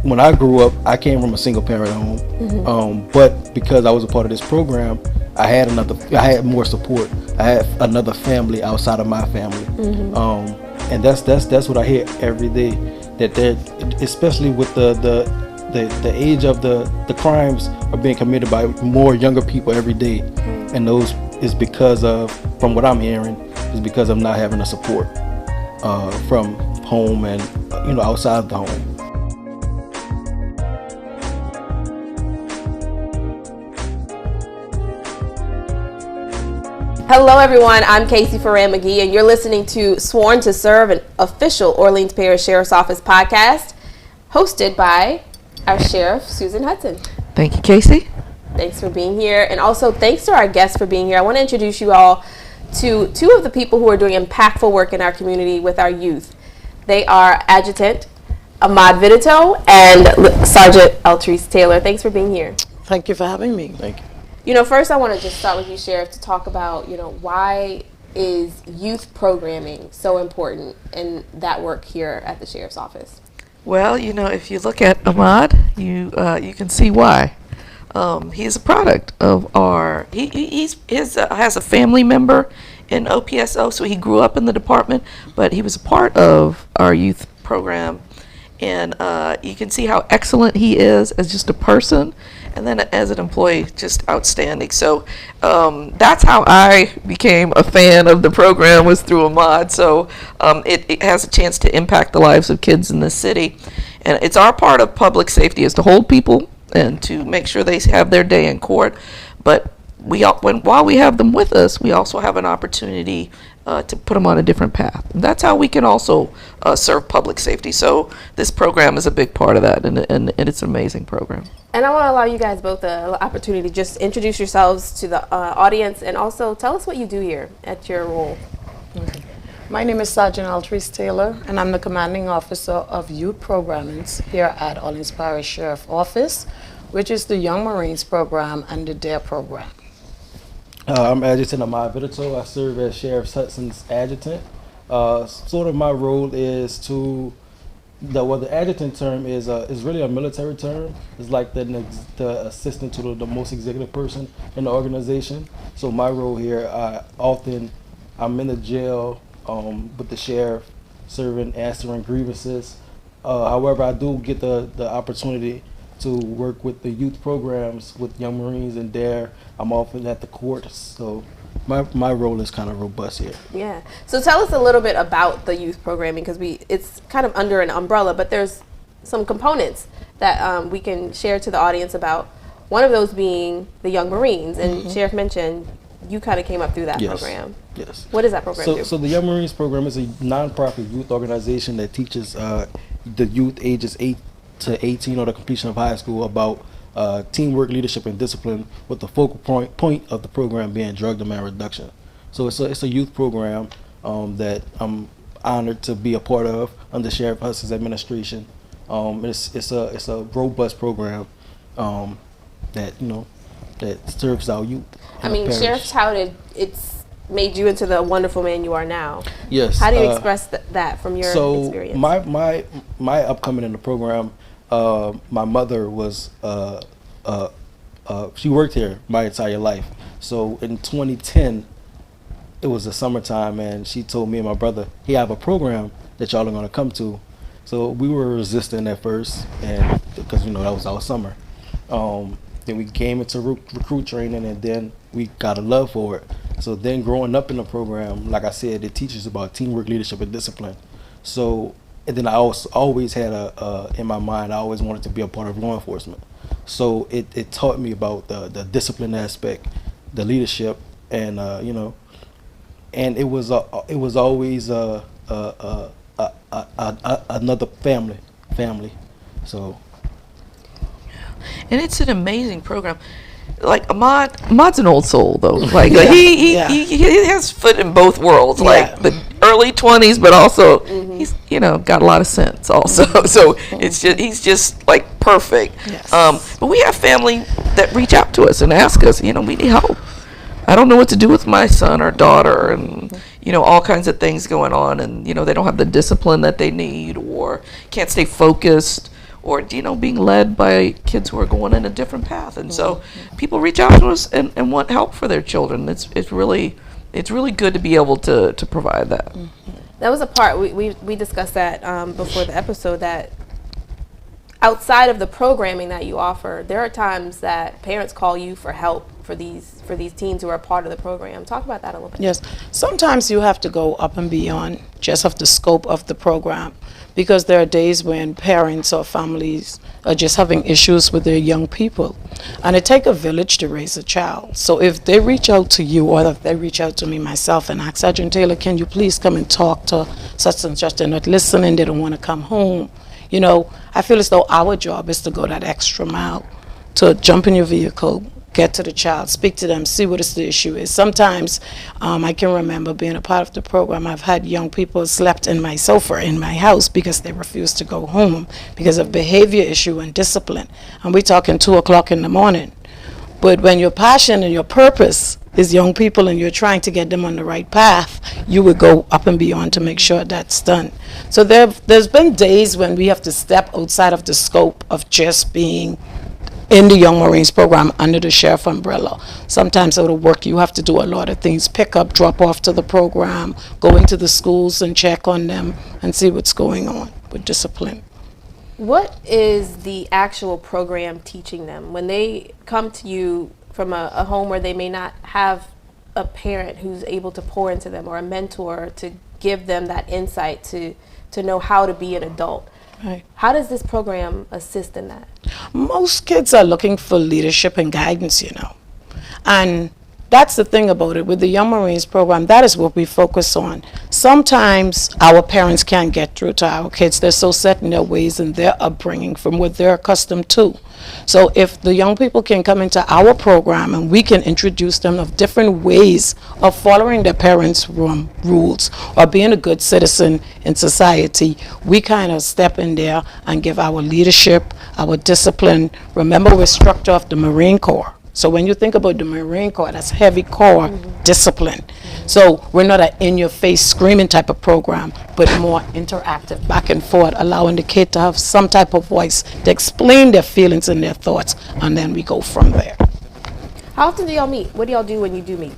when I grew up, I came from a single parent home, but because I was a part of this program, I had more support. I had another family outside of my family, and that's what I hear every day. That they're, especially with the age of the crimes are being committed by more younger people every day, and those is because of, from what I'm hearing, is because of not having the support from home and outside of the home. Hello everyone, I'm Casey Ferran McGee and you're listening to Sworn to Serve, an official Orleans Parish Sheriff's Office podcast hosted by our Sheriff, Susan Hudson. Thank you, Casey. Thanks for being here, and also thanks to our guests for being here. I want to introduce you all to two of the people who are doing impactful work in our community with our youth. They are Adjutant Ahmad Vitatoe and Sergeant Altrice Taylor. Thanks for being here. Thank you for having me. Thank you. First I want to just start with you, Sheriff, to talk about, why is youth programming so important in that work here at the Sheriff's Office? Well, if you look at Ahmad, you can see why. He's a product of our, he has a family member in OPSO, so he grew up in the department, but he was a part of our youth program. And you can see how excellent he is as just a person, and then as an employee, just outstanding. So that's how I became a fan of the program, was through Ahmad. So it has a chance to impact the lives of kids in the city. And it's our part of public safety is to hold people and to make sure they have their day in court. But while we have them with us, we also have an opportunity to put them on a different path. And that's how we can also serve public safety. So this program is a big part of that, and it's an amazing program. And I want to allow you guys both the opportunity to just introduce yourselves to the audience, and also tell us what you do here at your role. Okay. My name is Sergeant Altrice Taylor, and I'm the Commanding Officer of Youth Programming here at Orleans Parish Sheriff's Office, which is the Young Marines program and the D.A.R.E program. I'm Adjutant Ahmad Vitatoe. I serve as Sheriff Hudson's adjutant. Sort of my role is the adjutant term is really a military term. It's like the assistant to the most executive person in the organization. So my role here, I'm in the jail with the sheriff, answering grievances. However, I do get the opportunity to work with the youth programs with Young Marines and D.A.R.E. I'm often at the court, so my role is kind of robust here. Yeah. So tell us a little bit about the youth programming, because it's kind of under an umbrella, but there's some components that we can share to the audience about. One of those being the Young Marines, and Sheriff mentioned you kind of came up through that program. Yes. What does that program do? So the Young Marines program is a nonprofit youth organization that teaches the youth ages 8 to 18 or the completion of high school about teamwork, leadership, and discipline, with the focal point of the program being drug demand reduction. So it's a youth program that I'm honored to be a part of under Sheriff Hudson's administration. It's a robust program that serves our youth. I mean, Sheriff's touted it's made you into the wonderful man you are now. Yes. How do you express that from your experience? So my upcoming in the program, my mother was she worked here my entire life. So in 2010, it was the summertime, and she told me and my brother, "Hey, I have a program that y'all are gonna come to." So we were resistant at first, and because that was our summer. Then we came into recruit training, and then we got a love for it. So then growing up in the program, like I said, it teaches about teamwork, leadership, and discipline. So, and then I also always had in my mind, I always wanted to be a part of law enforcement. So it taught me about the discipline aspect, the leadership, and and it was always another family. So. And it's an amazing program. Like Ahmad's an old soul though. Like he has foot in both worlds. Like the early 20s, but also he's got a lot of sense also. So he's just like perfect. Yes. But we have family that reach out to us and ask us, we need help. I don't know what to do with my son or daughter, and all kinds of things going on, and they don't have the discipline that they need, or can't stay focused, or being led by kids who are going in a different path. And so people reach out to us and want help for their children. It's really good to be able to provide that. That was a part we discussed that before the episode, that outside of the programming that you offer, there are times that parents call you for help for these teens who are part of the program. Talk about that a little bit. Yes, sometimes you have to go up and beyond just of the scope of the program, because there are days when parents or families are just having issues with their young people, and it takes a village to raise a child. So if they reach out to you, or if they reach out to me myself and ask, Sergeant Taylor, can you please come and talk to such and such, they're not listening, they don't want to come home, I feel as though our job is to go that extra mile, to jump in your vehicle, get to the child, speak to them, see what the issue is. Sometimes I can remember being a part of the program, I've had young people slept in my sofa in my house because they refused to go home because of behavior issue and discipline. And we're talking 2 o'clock in the morning. But when your passion and your purpose is young people and you're trying to get them on the right path, you would go up and beyond to make sure that's done. So there's been days when we have to step outside of the scope of just being in the Young Marines program under the sheriff umbrella. Sometimes out of work you have to do a lot of things, pick up, drop off to the program, go into the schools and check on them and see what's going on with discipline. What is the actual program teaching them when they come to you from a home where they may not have a parent who's able to pour into them, or a mentor to give them that insight to know how to be an adult? Right. How does this program assist in that? Most kids are looking for leadership and guidance, and that's the thing about it. With the Young Marines program, that is what we focus on. Sometimes our parents can't get through to our kids. They're so set in their ways and their upbringing from what they're accustomed to. So if the young people can come into our program and we can introduce them of different ways of following their parents' rules or being a good citizen in society, we kind of step in there and give our leadership, our discipline. Remember, we're structure of the Marine Corps. So when you think about the Marine Corps, that's heavy core discipline. So we're not an in-your-face screaming type of program, but more interactive, back and forth, allowing the kid to have some type of voice to explain their feelings and their thoughts, and then we go from there. How often do y'all meet? What do y'all do when you do meet?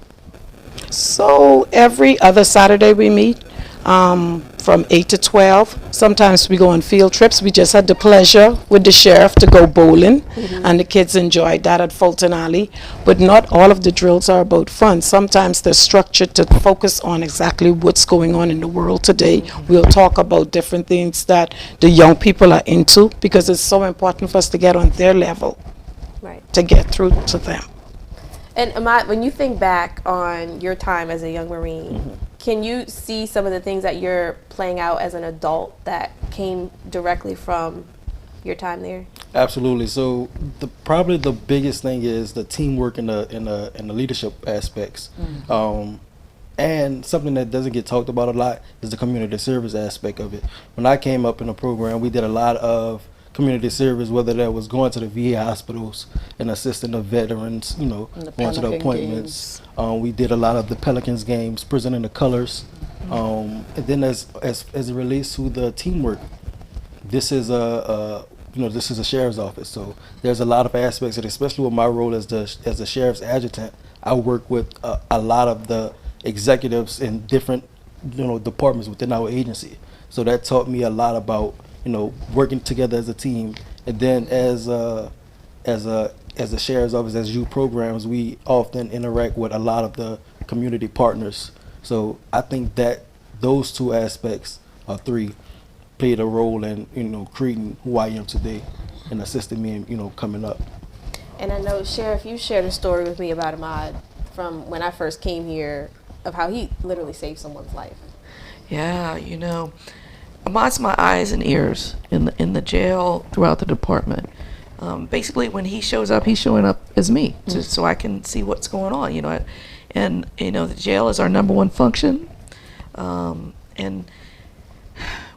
So every other Saturday we meet from 8 to 12. Sometimes we go on field trips. We just had the pleasure with the sheriff to go bowling, and the kids enjoyed that at Fulton Alley. But not all of the drills are about fun. Sometimes they're structured to focus on exactly what's going on in the world today. We'll talk about different things that the young people are into, because it's so important for us to get on their level, Right. to get through to them. And Ahmad, when you think back on your time as a young Marine, can you see some of the things that you're playing out as an adult that came directly from your time there? Absolutely. So probably the biggest thing is the teamwork and the leadership aspects. And something that doesn't get talked about a lot is the community service aspect of it. When I came up in the program, we did a lot of community service, whether that was going to the VA hospitals and assisting the veterans, going to the appointments. We did a lot of the Pelicans games, presenting the colors. And then as it relates to the teamwork, this is this is a sheriff's office, so there's a lot of aspects, and especially with my role as the sheriff's adjutant, I work with a lot of the executives in different departments within our agency. So that taught me a lot about working together as a team. And then as a sheriff's office, as youth programs, we often interact with a lot of the community partners. So I think that those two aspects, or three, played a role in creating who I am today and assisting me in coming up. And I know, Sheriff, you shared a story with me about Ahmad from when I first came here, of how he literally saved someone's life. Yeah, Ahmad's my eyes and ears in the jail, throughout the department. Basically, when he shows up, he's showing up as me, so I can see what's going on. And the jail is our #1 function, and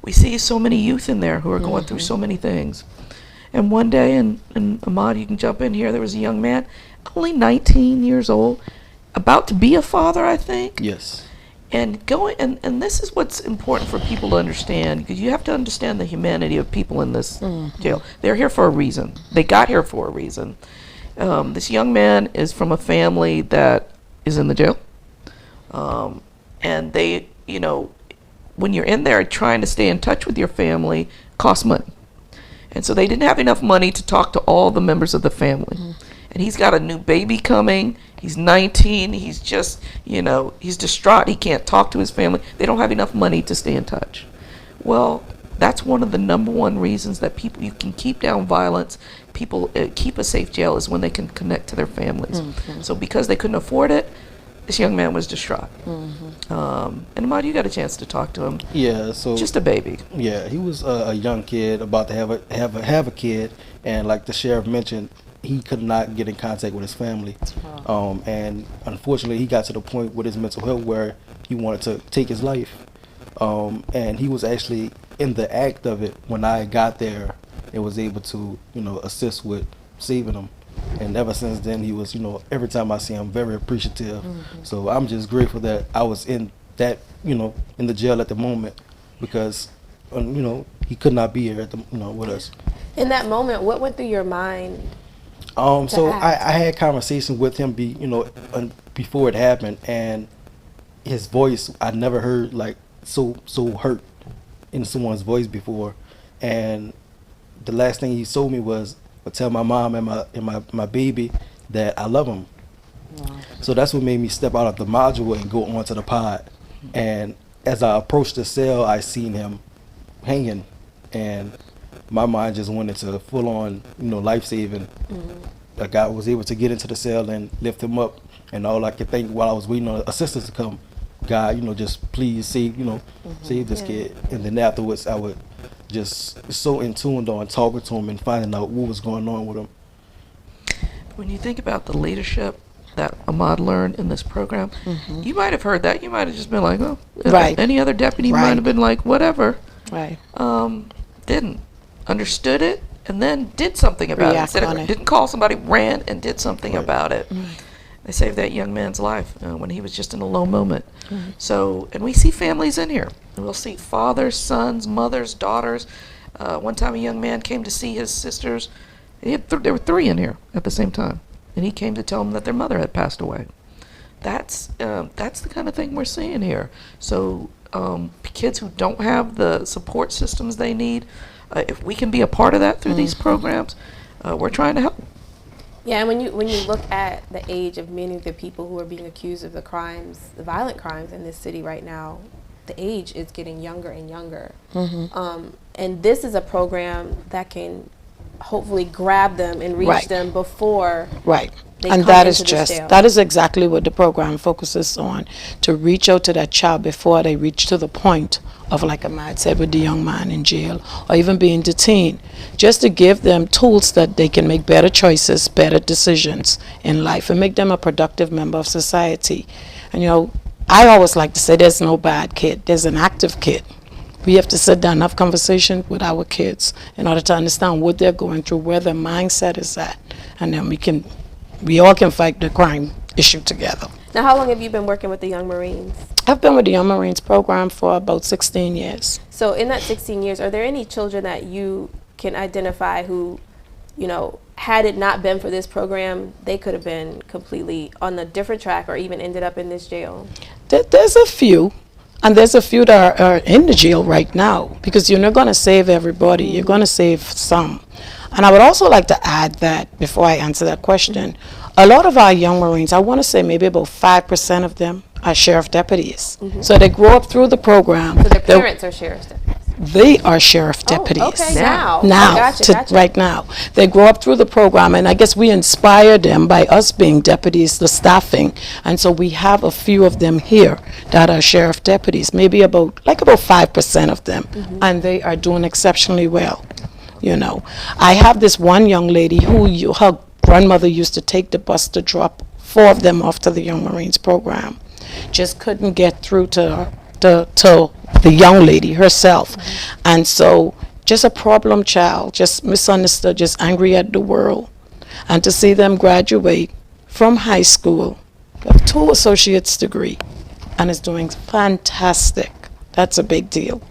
we see so many youth in there who are going through so many things. And one day, and Ahmad, you can jump in here, there was a young man, only 19 years old, about to be a father, I think. Yes. And this is what's important for people to understand, because you have to understand the humanity of people in this jail. They're here for a reason. They got here for a reason. This young man is from a family that is in the jail. And they, when you're in there trying to stay in touch with your family, costs money. And so they didn't have enough money to talk to all the members of the family. And he's got a new baby coming. He's 19. He's just, he's distraught. He can't talk to his family. They don't have enough money to stay in touch. Well, that's one of the number one reasons that you can keep down violence, people keep a safe jail, is when they can connect to their families. So because they couldn't afford it, this young man was distraught. And Ahmad, you got a chance to talk to him. Yeah, so just a baby. Yeah, he was a young kid about to have a kid, and like the sheriff mentioned, he could not get in contact with his family. And unfortunately, he got to the point with his mental health where he wanted to take his life. And he was actually in the act of it when I got there and was able to, assist with saving him. And ever since then, he was, every time I see him, very appreciative. So I'm just grateful that I was in that, in the jail at the moment, because, he could not be here at the, with us. In that moment, what went through your mind? So I had conversations with him, before it happened, and his voice, I never heard like so hurt in someone's voice before. And the last thing he told me was, tell my mom and my baby that I love them. Wow. So that's what made me step out of the module and go onto the pod. And as I approached the cell, I seen him hanging, and my mind just went into full on, life saving. Like I was able to get into the cell and lift him up, and all I could think while I was waiting on assistance to come, God, just please save, save this kid. And then afterwards, I would just so in tune on talking to him and finding out what was going on with him. When you think about the leadership that Ahmad learned in this program, you might have heard that. You might have just been like, oh, right. Any other deputy might have been like, whatever. Right. Didn't. Understood it and then did something about it. Didn't call somebody, ran and did something about it. They saved that young man's life when he was just in a low moment. So, and we see families in here. We'll see fathers, sons, mothers, daughters. One time a young man came to see his sisters. There were 3 in here at the same time. And he came to tell them that their mother had passed away. That's the kind of thing we're seeing here. So kids who don't have the support systems they need, if we can be a part of that through these programs, we're trying to help. Yeah, and when you look at the age of many of the people who are being accused of the crimes, the violent crimes in this city right now, the age is getting younger and younger. And this is a program that can hopefully grab them and reach them before they and come that into is just jail. that is exactly what the program focuses on, to reach out to that child before they reach to the point of, like Ahmad said, with the young man in jail or even being detained, just to give them tools that they can make better choices, better decisions in life, and make them a productive member of society. And I always like to say there's no bad kid, there's an active kid. We have to sit down and have conversation with our kids in order to understand what they're going through, where their mindset is at, and then we all can fight the crime issue together. Now, how long have you been working with the Young Marines? I've been with the Young Marines program for about 16 years. So in that 16 years, are there any children that you can identify who, had it not been for this program, they could have been completely on a different track or even ended up in this jail? There's a few. And there's a few that are in the jail right now, because you're not going to save everybody. You're going to save some. And I would also like to add that, before I answer that question, a lot of our young Marines, I want to say maybe about 5% of them are sheriff deputies. So they grow up through the program. So their parents are sheriff's deputies? They are sheriff deputies. Okay, now. Gotcha. Right now. They grow up through the program, and I guess we inspire them by us being deputies, the staffing. And so we have a few of them here that are sheriff deputies, maybe about 5% of them. And they are doing exceptionally well. I have this one young lady who her grandmother used to take the bus to drop 4 of them off to the Young Marines program. Just couldn't get through to the young lady herself. And so just a problem child, just misunderstood, just angry at the world. And to see them graduate from high school with 2 associate's degree and is doing fantastic. That's a big deal.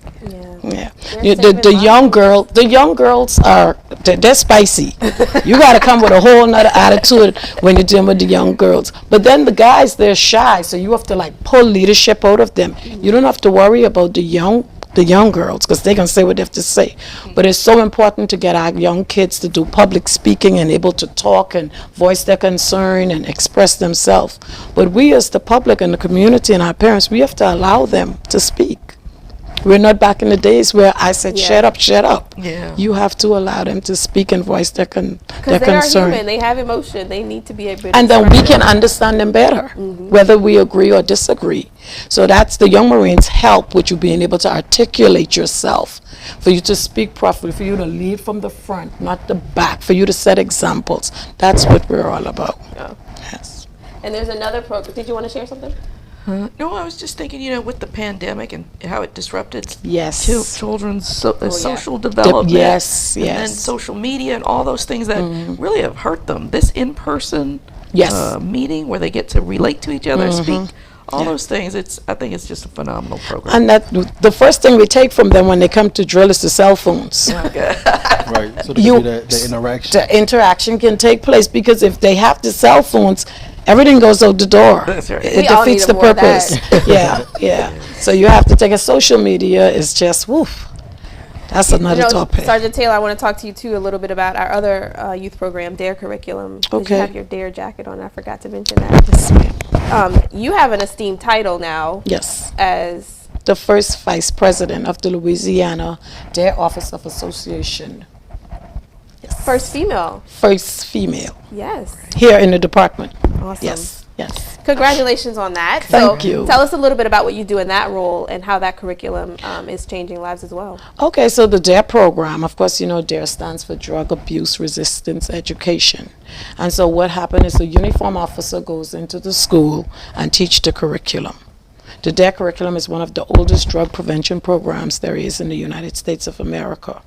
Yeah. They're The saving young girls are, they're spicy. You got to come with a whole nother attitude when you're dealing with the young girls. But then the guys, they're shy, so you have to like pull leadership out of them. You don't have to worry about the young girls, because they can say what they have to say. But it's so important to get our young kids to do public speaking and able to talk and voice their concern and express themselves. But we as the public and the community and our parents, we have to allow them to speak. We're not back in the days where I said, shut up, shut up. Yeah. You have to allow them to speak and voice their Because their they concern. are human. They have emotion. They need to be able to And then we express can it. understand them better, whether we agree or disagree. So that's the Young Marines help with you being able to articulate yourself, for you to speak properly, for you to lead from the front, not the back, for you to set examples. That's what we're all about. Yeah. Yes. And there's another program. Did you want to share something? No, I was just thinking, with the pandemic and how it disrupted Yes. children's yeah. social development. Yes, And then yes. social media and all those things that really have hurt them. This in-person Yes. meeting where they get to relate to each other, speak, all those things. I think it's just a phenomenal program. And that the first thing we take from them when they come to drill is the cell phones. Right. So there You- can be the interaction. The interaction can take place, because if they have the cell phones, everything goes out the door. That's right. It We all defeats need the more of purpose. Yeah. So you have to take a social media is just woof. That's another topic. Sergeant Taylor, I want to talk to you too a little bit about our other youth program, D.A.R.E curriculum. 'Cause Okay. You have your D.A.R.E jacket on. I forgot to mention that. Yes, ma'am. You have an esteemed title now Yes. as The first vice president of the Louisiana D.A.R.E Office of Association. first female. First female Yes. here in the department. Awesome. Yes. Congratulations on that. Thank you. Tell us a little bit about what you do in that role and how that curriculum is changing lives as well. Okay, so the D.A.R.E program, of course, D.A.R.E stands for Drug Abuse Resistance Education. And so what happened is the uniform officer goes into the school and teach the curriculum. The D.A.R.E curriculum is one of the oldest drug prevention programs there is in the United States of America.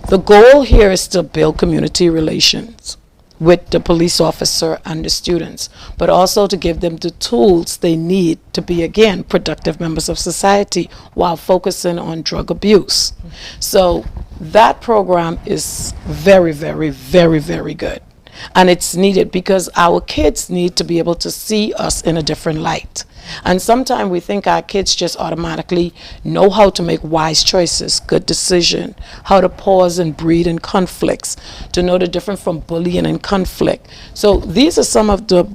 The goal here is to build community relations with the police officer and the students, but also to give them the tools they need to be, again, productive members of society while focusing on drug abuse. So that program is very, very, very, very good. And it's needed because our kids need to be able to see us in a different light. And sometimes we think our kids just automatically know how to make wise choices, good decision, how to pause and breathe in conflicts, to know the difference from bullying and conflict. So these are some of the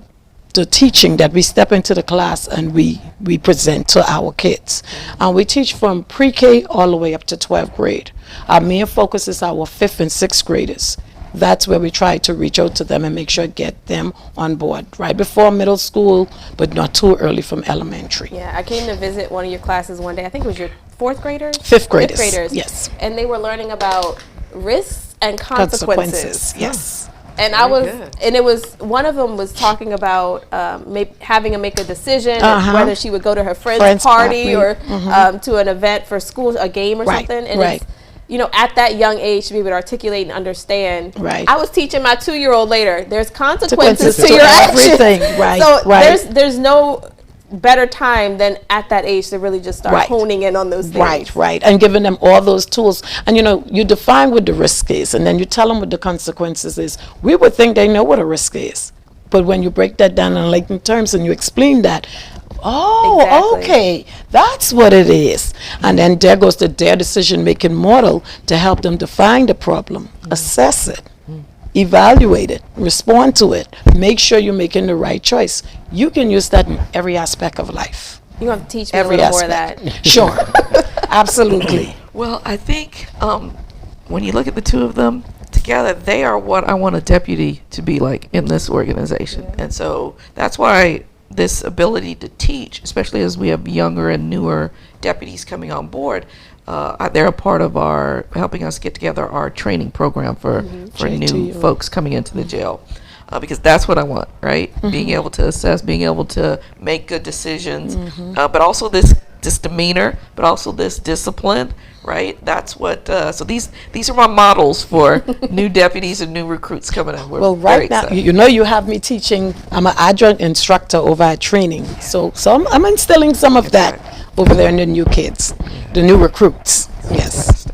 teaching that we step into the class and we present to our kids. And we teach from pre-K all the way up to 12th grade. Our main focus is our 5th and 6th graders. That's where we try to reach out to them and make sure get them on board right before middle school, but not too early from elementary. Yeah, I came to visit one of your classes one day. I think it was your 4th graders? 5th graders. 5th graders. Yes. And they were learning about risks and consequences. Yes. And it was one of them was talking about having to make a decision whether she would go to her friend's party or to an event for school, a game or something. And it's, at that young age to be able to articulate and understand. Right. I was teaching my 2-year-old later. There's consequences to your everything. actions. Right. So right. there's no better time than at that age to really just start honing in on those things. Right, and giving them all those tools. And you define what the risk is, and then you tell them what the consequences is. We would think they know what a risk is, but when you break that down in layman terms and you explain that, okay, that's what it is. And then there goes the D.A.R.E decision-making model to help them define the problem, assess it, evaluate it, respond to it, make sure you're making the right choice. You can use that in every aspect of life. You're going to teach me Every a little more of aspect. that. Sure, absolutely. Well, I think when you look at the two of them together, they are what I want a deputy to be like in this organization. And so that's why this ability to teach, especially as we have younger and newer deputies coming on board, they're a part of our helping us get together our training program for new folks coming into the jail. Because that's what I want, right? Being able to assess, being able to make good decisions, but also this this demeanor, but also this discipline, right? That's what, so these are my models for new deputies and new recruits coming in. We're Well, very right now, excited. you know, you have me teaching. I'm an adjunct instructor over at training. So I'm instilling some of that over there in the new kids, the new recruits. Yes.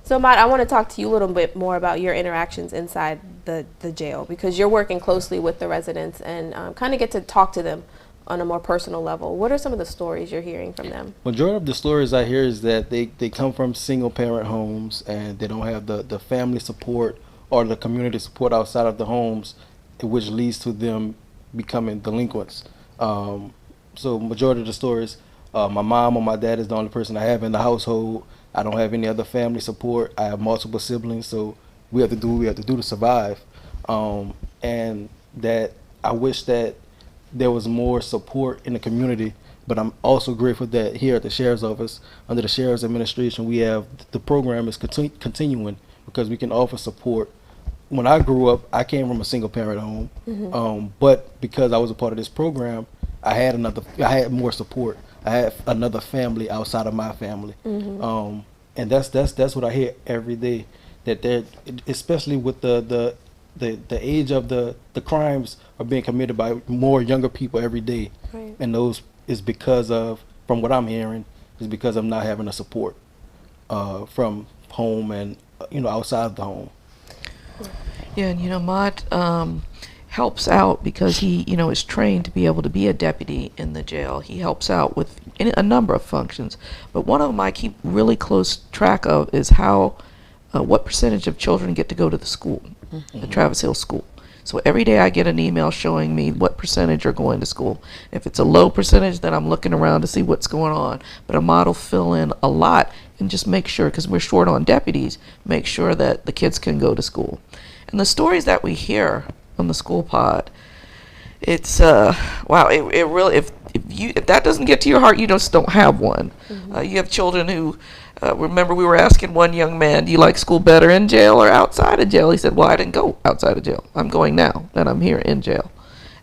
So, Ahmad, I want to talk to you a little bit more about your interactions inside the jail, because you're working closely with the residents and kind of get to talk to them on a more personal level. What are some of the stories you're hearing from them? Majority of the stories I hear is that they come from single parent homes and they don't have the family support or the community support outside of the homes, which leads to them becoming delinquents. So majority of the stories, my mom or my dad is the only person I have in the household. I don't have any other family support. I have multiple siblings, so we have to do what we have to do to survive. And that I wish that there was more support in the community, but I'm also grateful that here at the Sheriff's Office, under the Sheriff's Administration, we have the program is continuing because we can offer support. When I grew up, I came from a single parent home, but because I was a part of this program, I had more support. I had another family outside of my family, and that's what I hear every day. That they're, especially with the age of the crimes are being committed by more younger people every day, Right. and those is because of, from what I'm hearing, is because of not having the support from home and outside of the home. Yeah, and Ahmad helps out because he, is trained to be able to be a deputy in the jail. He helps out with a number of functions, but one of them I keep really close track of is how, what percentage of children get to go to the school, the Travis Hill School. So every day I get an email showing me what percentage are going to school. If it's a low percentage, then I'm looking around to see what's going on. But Ahmad will fill in a lot and just make sure, because we're short on deputies, make sure that the kids can go to school. And the stories that we hear on the school pod, it's wow, it really, if that doesn't get to your heart, you just don't have one. You have children who remember we were asking one young man, do you like school better in jail or outside of jail? He said, well, I didn't go outside of jail, I'm going now that I'm here in jail.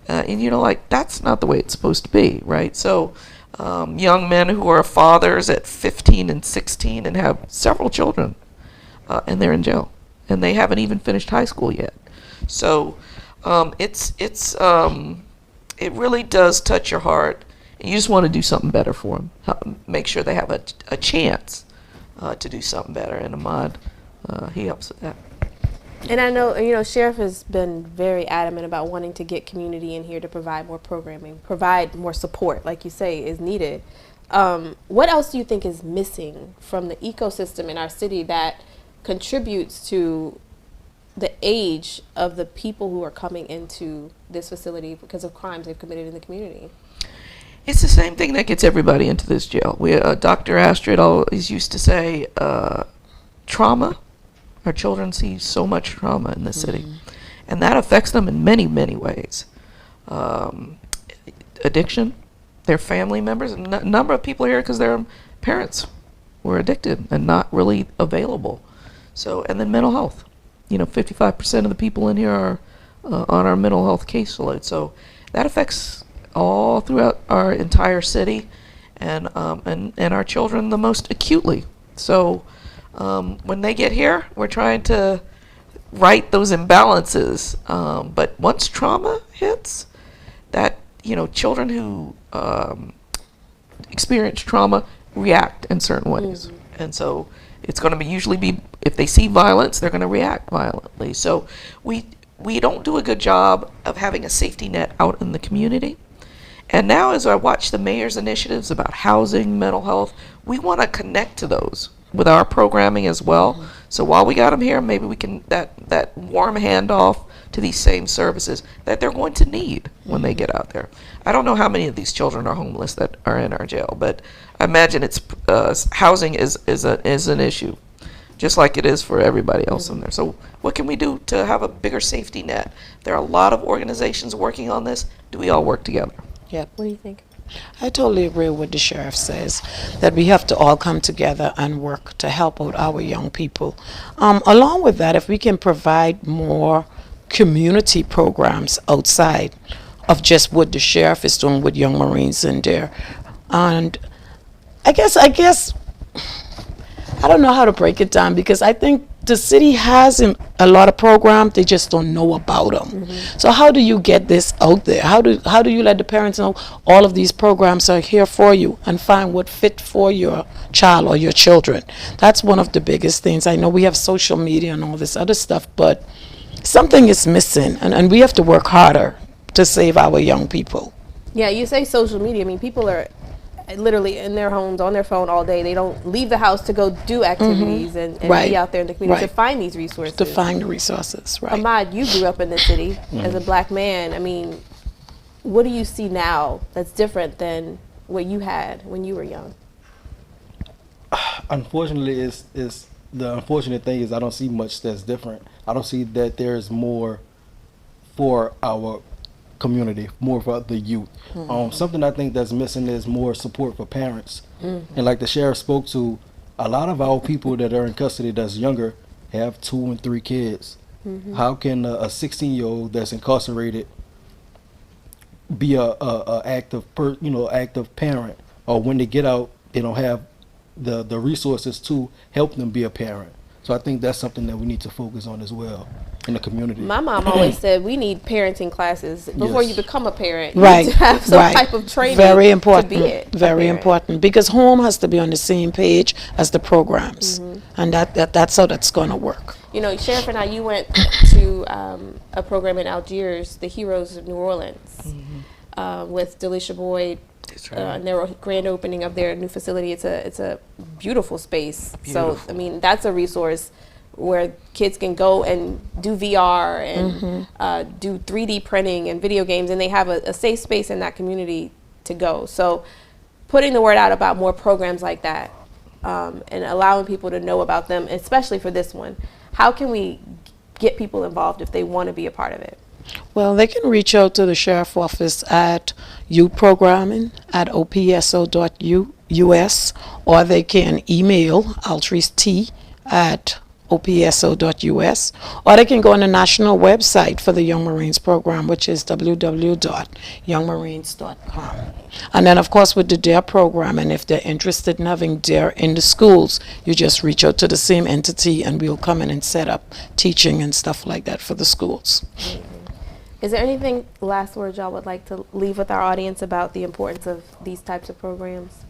And like, that's not the way it's supposed to be, right? So young men who are fathers at 15 and 16 and have several children, and they're in jail and they haven't even finished high school yet. So it really does touch your heart. You just want to do something better for them. Make sure they have a chance to do something better. And Ahmad, he helps with that. And I know, Sheriff has been very adamant about wanting to get community in here to provide more programming, provide more support, like you say, is needed. What else do you think is missing from the ecosystem in our city that contributes to the age of the people who are coming into this facility because of crimes they've committed in the community? It's the same thing that gets everybody into this jail. Dr. Astrid always used to say, trauma. Our children see so much trauma in the city, and that affects them in many, many ways. Addiction, their family members, a number of people here because their parents were addicted and not really available. So, and then mental health. 55% of the people in here are on our mental health caseload. So that affects all throughout our entire city, and our children the most acutely. So when they get here, we're trying to right those imbalances. But once trauma hits, that children who experience trauma react in certain ways, and so it's going to usually be, if they see violence, they're going to react violently. So we don't do a good job of having a safety net out in the community. And now, as I watch the mayor's initiatives about housing, mental health, we want to connect to those with our programming as well. So while we got them here, maybe we can, that warm handoff to these same services that they're going to need when they get out there. I don't know how many of these children are homeless that are in our jail, but I imagine it's housing is an issue, just like it is for everybody else in there. So what can we do to have a bigger safety net? There are a lot of organizations working on this. Do we all work together? Yep. What do you think? I totally agree with what the sheriff says, that we have to all come together and work to help out our young people. Along with that, if we can provide more community programs outside of just what the sheriff is doing with Young Marines in there, and I guess I don't know how to break it down, because I think the city has a lot of programs, they just don't know about them. So how do you get this out there? How do you let the parents know all of these programs are here for you, and find what fit for your child or your children? That's one of the biggest things. I know we have social media and all this other stuff, but something is missing, and we have to work harder to save our young people. Yeah, you say social media. I mean, people are literally in their homes on their phone all day. They don't leave the house to go do activities and Right. be out there in the community Right. to find these resources. To find the resources, right? Ahmad, you grew up in the city as a black man. I mean, what do you see now that's different than what you had when you were young? Unfortunately, is the unfortunate thing is I don't see much that's different. I don't see that there's more for our community, more for the youth. Something I think that's missing is more support for parents. And like the sheriff spoke to, a lot of our people that are in custody that's younger have 2 and 3 kids. How can a 16-year-old that's incarcerated be a active parent, or when they get out they don't have the resources to help them be a parent? So I think that's something that we need to focus on as well in the community. My mom always said we need parenting classes before Yes. you become a parent. You Right, need to have some right. type of training. Very important. To be it. Very important, because home has to be on the same page as the programs, and that's how that's going to work. You know, Sheriff and I, you went to a program in Algiers, the Heroes of New Orleans, with Delisha Boyd. And their grand opening of their new facility. It's a beautiful space. So I mean, that's a resource where kids can go and do VR and do 3D printing and video games, and they have a safe space in that community to go. So putting the word out about more programs like that, and allowing people to know about them, especially for this one. How can we get people involved if they want to be a part of it? Well, they can reach out to the sheriff office at Youth Programming at opso.us, or they can email Altrice T at opso.us, or they can go on the national website for the Young Marines program, which is www.youngmarines.com. And then, of course, with the D.A.R.E program, and if they're interested in having D.A.R.E in the schools, you just reach out to the same entity, and we'll come in and set up teaching and stuff like that for the schools. Is there anything, last words y'all would like to leave with our audience about the importance of these types of programs?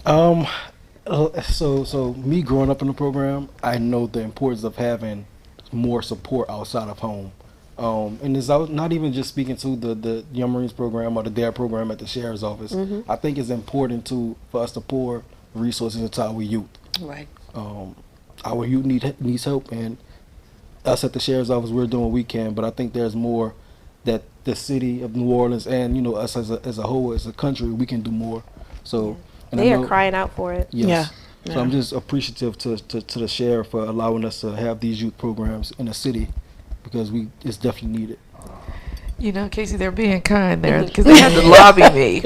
So me growing up in the program, I know the importance of having more support outside of home. And it's not even just speaking to the Young Marines program or the D.A.R.E program at the sheriff's office. I think it's important for us to pour resources into our youth. Right. Our youth needs help, and us at the sheriff's office, we're doing what we can, but I think there's more that the city of New Orleans and us as a whole, as a country, we can do more. So and They I are know- crying out for it. Yes. Yeah. So I'm just appreciative to the sheriff for allowing us to have these youth programs in the city, because it's definitely needed. You know, Casey, they're being kind there, because they had to lobby me.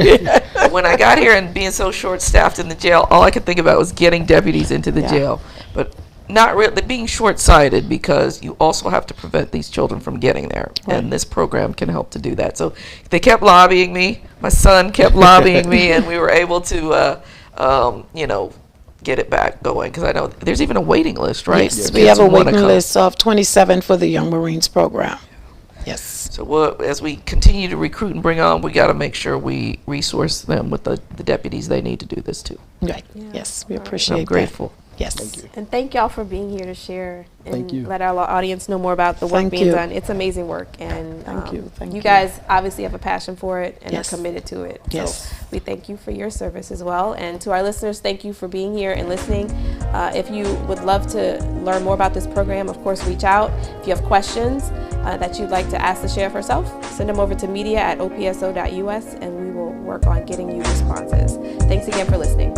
When I got here and being so short-staffed in the jail, all I could think about was getting deputies into the jail. But not really being short-sighted, because you also have to prevent these children from getting there. And this program can help to do that. So they kept lobbying me. My son kept lobbying me, and we were able to, get it back going. Because I know there's even a waiting list, right? Yes, Kids we have a who wanna waiting come. list of 27 for the Young Marines program. Yes. So as we continue to recruit and bring on, we got to make sure we resource them with the deputies they need to do this too. Right. Yeah. Yes, we All right. appreciate I'm grateful. that. Yes. Thank you. And thank y'all for being here to share and Thank you. let our audience know more about the work Thank being you. done. It's amazing work, and Thank you. Thank you you. guys obviously have a passion for it and Yes. are committed to it. Yes. So we thank you for your service as well. And to our listeners, thank you for being here and listening. If you would love to learn more about this program, of course, reach out. If you have questions that you'd like to ask the sheriff herself, send them over to media@opso.us, and we will work on getting you responses. Thanks again for listening.